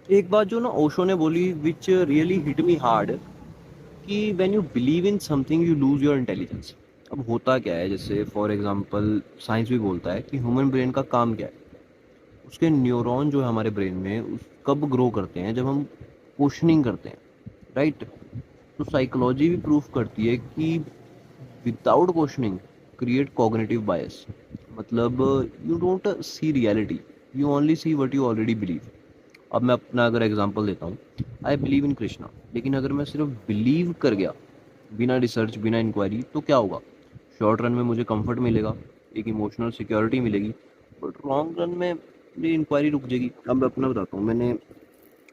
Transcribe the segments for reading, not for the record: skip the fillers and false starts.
एक बात जो ना ओशो ने बोली which really hit me hard, कि when you believe in something you lose your intelligence. अब होता क्या है, जैसे फॉर एग्जांपल साइंस भी बोलता है कि ह्यूमन ब्रेन का काम क्या है। उसके न्यूरॉन जो है हमारे ब्रेन में उस कब ग्रो करते हैं, जब हम क्वेश्चनिंग करते हैं, राइट। तो साइकोलॉजी भी प्रूफ करती है कि विदाउट क्वेश्चनिंग क्रिएट कॉग्निटिव बायस। मतलब you don't see reality, you only see what you already believe. अब मैं अपना अगर एग्जांपल देता हूँ, आई बिलीव इन कृष्णा, लेकिन अगर मैं सिर्फ बिलीव कर गया बिना रिसर्च बिना इंक्वायरी, तो क्या होगा? शॉर्ट रन में मुझे कंफर्ट मिलेगा, एक इमोशनल सिक्योरिटी मिलेगी, बट लॉन्ग रन में मेरी इंक्वायरी रुक जाएगी। अब मैं अपना बताता हूँ, मैंने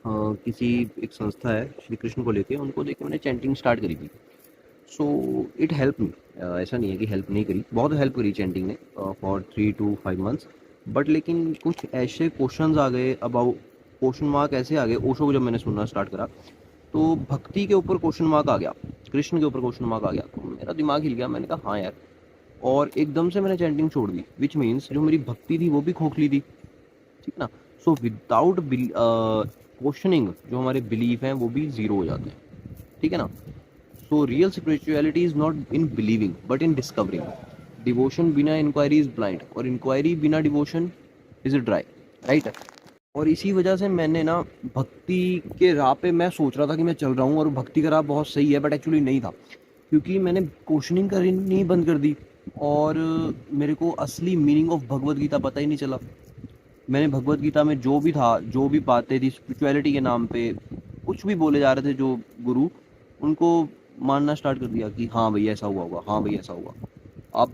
किसी एक संस्था है श्री कृष्ण को लेके, उनको देख के मैंने चैंटिंग स्टार्ट करी थी। So it help me. ऐसा नहीं है कि हेल्प नहीं करी, बहुत हेल्प करी चैंटिंग ने फॉर 3 to 5 months। बट लेकिन कुछ ऐसे क्वेश्चंस आ गए अबाउट, क्वेश्चन मार्क ऐसे आ गए ओशो को जब मैंने सुनना स्टार्ट करा, तो भक्ति के ऊपर क्वेश्चन मार्क आ गया, कृष्ण के ऊपर क्वेश्चन मार्क आ गया, तो मेरा दिमाग हिल गया। मैंने कहा हाँ यार, और एकदम से मैंने चैंटिंग छोड़ दी, विच मीन्स जो मेरी भक्ति थी वो भी खोखली थी, ठीक ना। सो विदाउट क्वेश्चनिंग जो हमारे बिलीफ हैं वो भी जीरो हो जाते हैं, ठीक है ना। So real spirituality is not in believing but in discovering. Devotion बिना इंक्वायरी इज ब्लाइंड, और इंक्वायरी बिना डिवोशन इज ड्राई, राइट। और इसी वजह से मैंने ना भक्ति के राह पे, मैं सोच रहा था कि मैं चल रहा हूँ और भक्ति का राह बहुत सही है, बट एक्चुअली नहीं था, क्योंकि मैंने क्वेश्चनिंग करनी बंद कर दी। और मेरे को असली मीनिंग ऑफ भगवत गीता पता ही नहीं चला। मैंने भगवत गीता में जो भी था, जो भी बातें थी स्पिरिचुअलिटी के नाम पे, कुछ भी बोले जा रहे थे जो गुरु, उनको मानना स्टार्ट कर दिया कि हाँ भैया ऐसा हुआ होगा, हाँ भैया ऐसा हुआ। अब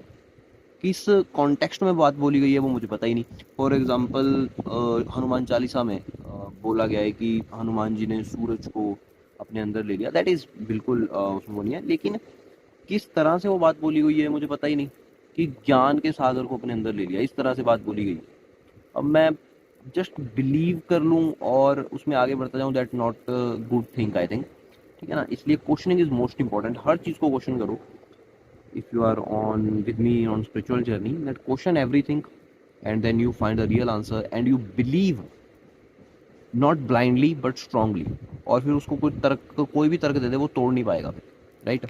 किस कॉन्टेक्स्ट में बात बोली गई है वो मुझे पता ही नहीं। फॉर एग्जाम्पल हनुमान चालीसा में बोला गया है कि हनुमान जी ने सूरज को अपने अंदर ले लिया, दैट इज बिल्कुल उसमें वो नहीं है, लेकिन किस तरह से वो बात बोली गई है मुझे पता ही नहीं, कि ज्ञान के सागर को अपने अंदर ले लिया, इस तरह से बात बोली गई। अब मैं जस्ट बिलीव कर लूँ और उसमें आगे बढ़ता जाऊँ, that not good thing I think, ठीक है ना। इसलिए क्वेश्चनिंग इज मोस्ट इंपॉर्टेंट, हर चीज़ को क्वेश्चन करो। if you are on with me on spiritual journey, that question everything, and then you find a real answer and you believe, not blindly but strongly। और फिर उसको कोई तर्क, कोई भी तर्क दे दे वो तोड़ नहीं पाएगा, राइट।